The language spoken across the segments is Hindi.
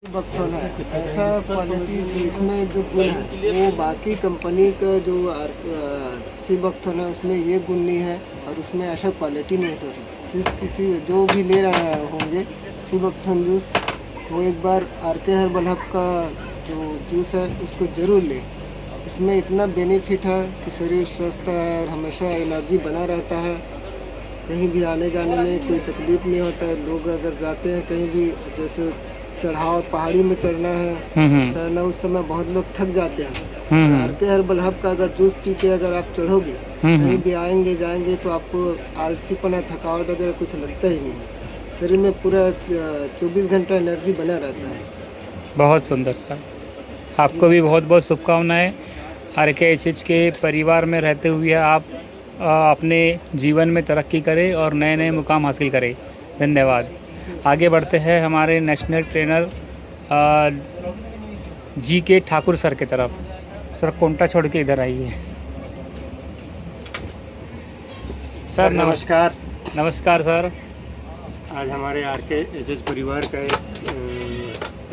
बक्सोन है ऐसा क्वालिटी इसमें जो गुण है वो बाकी कंपनी का जो सी बक्सोन है उसमें ये गुण नहीं है और उसमें ऐसा क्वालिटी नहीं है सर। किसी जो भी ले रहे होंगे सी बक्सोन जूस वो एक बार आर.के. हर्बल हब का जो जूस है उसको ज़रूर ले। इसमें इतना बेनिफिट है कि शरीर स्वस्थ है और हमेशा एनर्जी बना रहता है। कहीं भी आने जाने में कोई तकलीफ नहीं होता है। लोग अगर जाते हैं कहीं भी, जैसे चढ़ाव पहाड़ी में चढ़ना है तैरना, उस समय बहुत लोग थक जाते हैं। आर.के. हर्बल हब का अगर जूस पी के अगर आप चढ़ोगे कहीं भी आएंगे जाएंगे तो आपको आलसीपना थकावट वगैरह कुछ लगता ही नहीं है। शरीर में पूरा 24 घंटा एनर्जी बना रहता है। बहुत सुंदर सर, आपको भी बहुत बहुत शुभकामनाएं। आर.के. के परिवार में रहते हुए आप अपने जीवन में तरक्की करें और नए नए मुकाम हासिल करें। धन्यवाद। आगे बढ़ते हैं हमारे national trainer GK. Thakur sir की तरफ। सर कोंटा छोड़ के इधर आइए। सर नमस्कार। नमस्कार सर। आज हमारे आर.के. परिवार का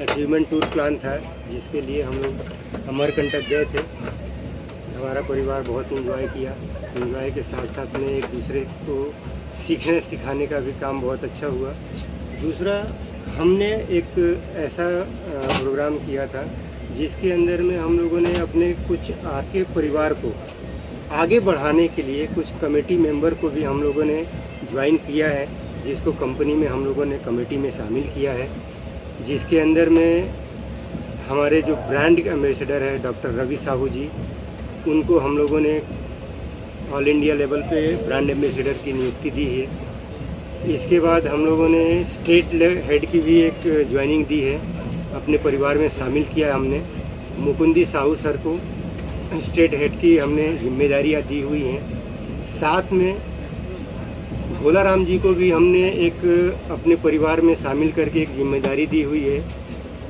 अचीवमेंट टूर प्लान था जिसके लिए हम लोग अमरकंटक गए थे। हमारा परिवार बहुत एंजॉय किया। एंजॉय के साथ साथ में एक दूसरे को सीखने सिखाने का भी काम बहुत अच्छा हुआ। दूसरा, हमने एक ऐसा प्रोग्राम किया था जिसके अंदर में हम लोगों ने अपने कुछ आर.के. परिवार को आगे बढ़ाने के लिए कुछ कमेटी मेंबर को भी हम लोगों ने ज्वाइन किया है, जिसको कंपनी में हम लोगों ने कमेटी में शामिल किया है। जिसके अंदर में हमारे जो ब्रांड एम्बेसडर है डॉक्टर रवि साहू जी, उनको हम लोगों ने ऑल इंडिया लेवल पे ब्रांड एम्बेसडर की नियुक्ति दी है। इसके बाद हम लोगों ने स्टेट हेड की भी एक ज्वाइनिंग दी है, अपने परिवार में शामिल किया हमने। मुकुंदी साहू सर को स्टेट हेड की हमने जिम्मेदारियां दी हुई हैं। साथ में भोला राम जी को भी हमने एक अपने परिवार में शामिल करके एक जिम्मेदारी दी हुई है,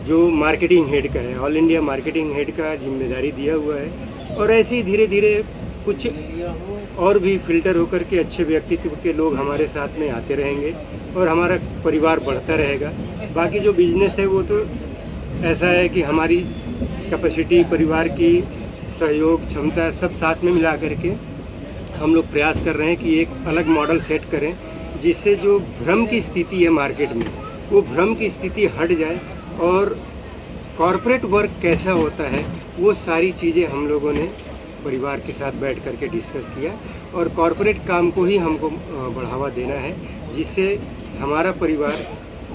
जो मार्केटिंग हेड का है। ऑल इंडिया मार्केटिंग हेड का जिम्मेदारी दिया हुआ है। और ऐसे ही धीरे धीरे कुछ और भी फिल्टर होकर के अच्छे व्यक्तित्व के लोग हमारे साथ में आते रहेंगे और हमारा परिवार बढ़ता रहेगा। बाकी जो बिजनेस है वो तो ऐसा है कि हमारी कैपेसिटी, परिवार की सहयोग क्षमता सब साथ में मिला करके हम लोग प्रयास कर रहे हैं कि एक अलग मॉडल सेट करें, जिससे जो भ्रम की स्थिति है मार्केट में वो भ्रम की स्थिति हट जाए और कॉरपोरेट वर्क कैसा होता है वो सारी चीज़ें हम लोगों ने परिवार के साथ बैठ करके डिस्कस किया। और कॉरपोरेट काम को ही हमको बढ़ावा देना है, जिससे हमारा परिवार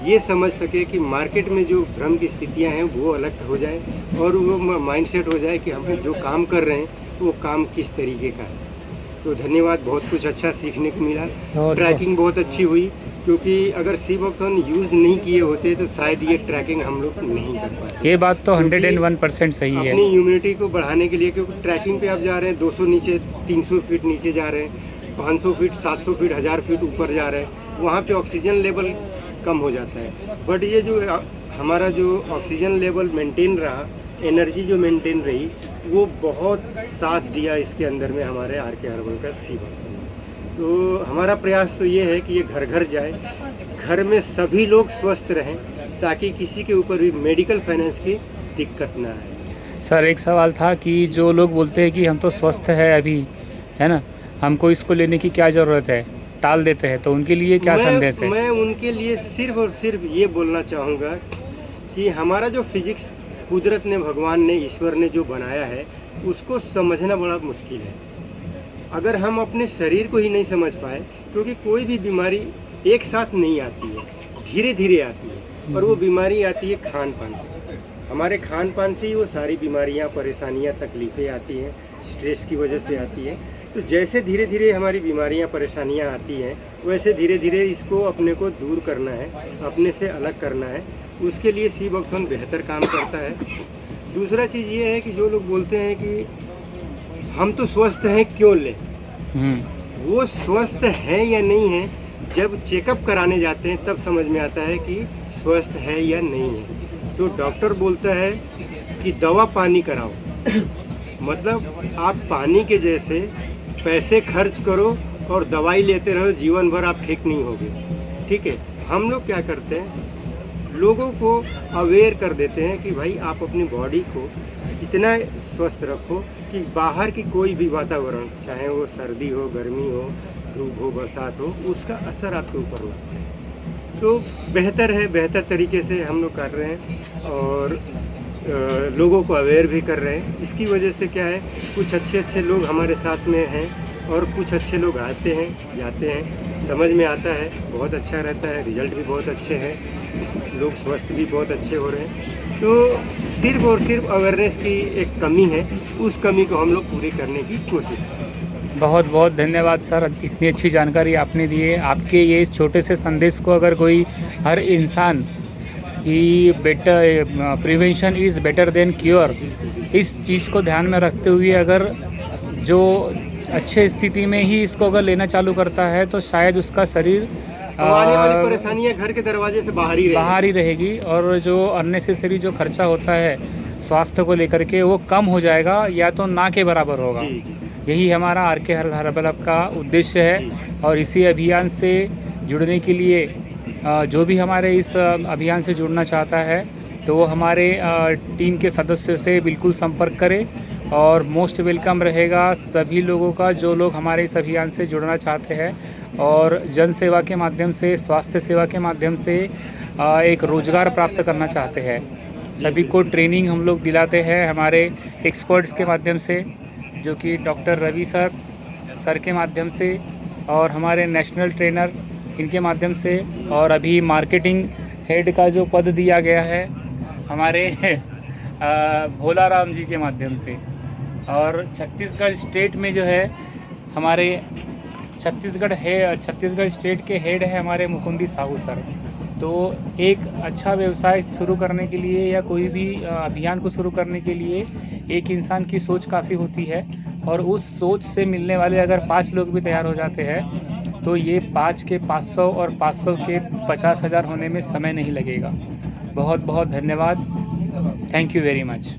ये समझ सके कि मार्केट में जो भ्रम की स्थितियां हैं वो अलग हो जाए और वो माइंडसेट हो जाए कि हम जो काम कर रहे हैं वो काम किस तरीके का है। तो धन्यवाद, बहुत कुछ अच्छा सीखने को मिला। ट्रैकिंग बहुत अच्छी हुई, क्योंकि अगर सी बक्सोन यूज़ नहीं किए होते तो शायद ये ट्रैकिंग हम लोग नहीं कर पाते। ये बात तो 101% सही है। अपनी इम्यूनिटी को बढ़ाने के लिए, क्योंकि ट्रैकिंग पे आप जा रहे हैं 200 नीचे 300 फीट नीचे जा रहे हैं, 500 फीट 700 फीट 1000 फीट ऊपर जा रहे हैं, वहाँ पे ऑक्सीजन लेवल कम हो जाता है। बट ये जो हमारा जो ऑक्सीजन लेवल मेंटेन रहा, एनर्जी जो मेंटेन रही, वो बहुत साथ दिया इसके अंदर में हमारे आर.के. हर्बल का सी बक्सोन। तो हमारा प्रयास तो ये है कि ये घर घर जाए, घर में सभी लोग स्वस्थ रहें, ताकि किसी के ऊपर भी मेडिकल फाइनेंस की दिक्कत ना आए। सर एक सवाल था कि जो लोग बोलते हैं कि हम तो स्वस्थ है अभी, है ना, हमको इसको लेने की क्या ज़रूरत है, टाल देते हैं, तो उनके लिए क्या संदेश है? मैं उनके लिए सिर्फ और सिर्फ ये बोलना चाहूँगा कि हमारा जो फिजिक्स कुदरत ने, भगवान ने, ईश्वर ने जो बनाया है उसको समझना बड़ा मुश्किल है। अगर हम अपने शरीर को ही नहीं समझ पाए, क्योंकि कोई भी बीमारी एक साथ नहीं आती है, धीरे धीरे आती है, और वो बीमारी आती है खान पान से। हमारे खान पान से ही वो सारी बीमारियां, परेशानियां, तकलीफ़ें आती हैं, स्ट्रेस की वजह से आती है। तो जैसे धीरे धीरे हमारी बीमारियां, परेशानियां आती हैं, वैसे धीरे धीरे इसको अपने को दूर करना है, अपने से अलग करना है। उसके लिए सी बक्सोन बेहतर काम करता है। दूसरा चीज़ ये है कि जो लोग बोलते हैं कि हम तो स्वस्थ हैं क्यों लें, वो स्वस्थ हैं या नहीं है, जब चेकअप कराने जाते हैं तब समझ में आता है कि स्वस्थ है या नहीं है। तो डॉक्टर बोलता है कि दवा पानी कराओ, मतलब आप पानी के जैसे पैसे खर्च करो और दवाई लेते रहो, जीवन भर आप ठीक नहीं होगे। ठीक है, हम लोग क्या करते हैं, लोगों को अवेयर कर देते हैं कि भाई आप अपनी बॉडी को इतना स्वस्थ रखो कि बाहर की कोई भी वातावरण, चाहे वो सर्दी हो, गर्मी हो, धूप हो, बरसात हो, उसका असर आपके ऊपर हो। तो बेहतर है, बेहतर तरीके से हम लोग कर रहे हैं और लोगों को अवेयर भी कर रहे हैं। इसकी वजह से क्या है, कुछ अच्छे लोग हमारे साथ में हैं और कुछ अच्छे लोग आते हैं, जाते हैं, समझ में आता है, बहुत अच्छा रहता है, रिजल्ट भी बहुत अच्छे हैं, लोग स्वस्थ भी बहुत अच्छे हो रहे हैं। तो सिर्फ और सिर्फ अवेयरनेस की एक कमी है, उस कमी को हम लोग पूरी करने की कोशिश करें। बहुत बहुत धन्यवाद सर, इतनी अच्छी जानकारी आपने दी है। आपके ये छोटे से संदेश को अगर कोई हर इंसान कि better prevention is better than cure, इस चीज़ को ध्यान में रखते हुए अगर जो अच्छे स्थिति में ही इसको अगर लेना चालू करता है तो शायद उसका शरीर आने वाली परेशानियां घर के दरवाजे से बाहर ही रहेगी और जो अननेसेसरी जो खर्चा होता है स्वास्थ्य को लेकर के वो कम हो जाएगा या तो ना के बराबर होगा। जी, जी। यही हमारा आरके हर्बल हब का उद्देश्य है और इसी अभियान से जुड़ने के लिए जो भी हमारे इस अभियान से जुड़ना चाहता है तो वो हमारे टीम के सदस्यों से बिल्कुल संपर्क करें और मोस्ट वेलकम रहेगा सभी लोगों का जो लोग हमारे इस अभियान से जुड़ना चाहते हैं और जन सेवा के माध्यम से, स्वास्थ्य सेवा के माध्यम से एक रोज़गार प्राप्त करना चाहते हैं। सभी को ट्रेनिंग हम लोग दिलाते हैं हमारे एक्सपर्ट्स के माध्यम से, जो कि डॉक्टर रवि सर के माध्यम से और हमारे नेशनल ट्रेनर इनके माध्यम से, और अभी मार्केटिंग हेड का जो पद दिया गया है हमारे भोला राम जी के माध्यम से, और छत्तीसगढ़ स्टेट में जो है हमारे छत्तीसगढ़ स्टेट के हेड है हमारे मुकुंदी साहू सर। तो एक अच्छा व्यवसाय शुरू करने के लिए या कोई भी अभियान को शुरू करने के लिए एक इंसान की सोच काफ़ी होती है और उस सोच से मिलने वाले अगर 5 लोग भी तैयार हो जाते हैं तो ये 5 के 500 और 500 के 50,000 होने में समय नहीं लगेगा। बहुत बहुत धन्यवाद। Thank you very much.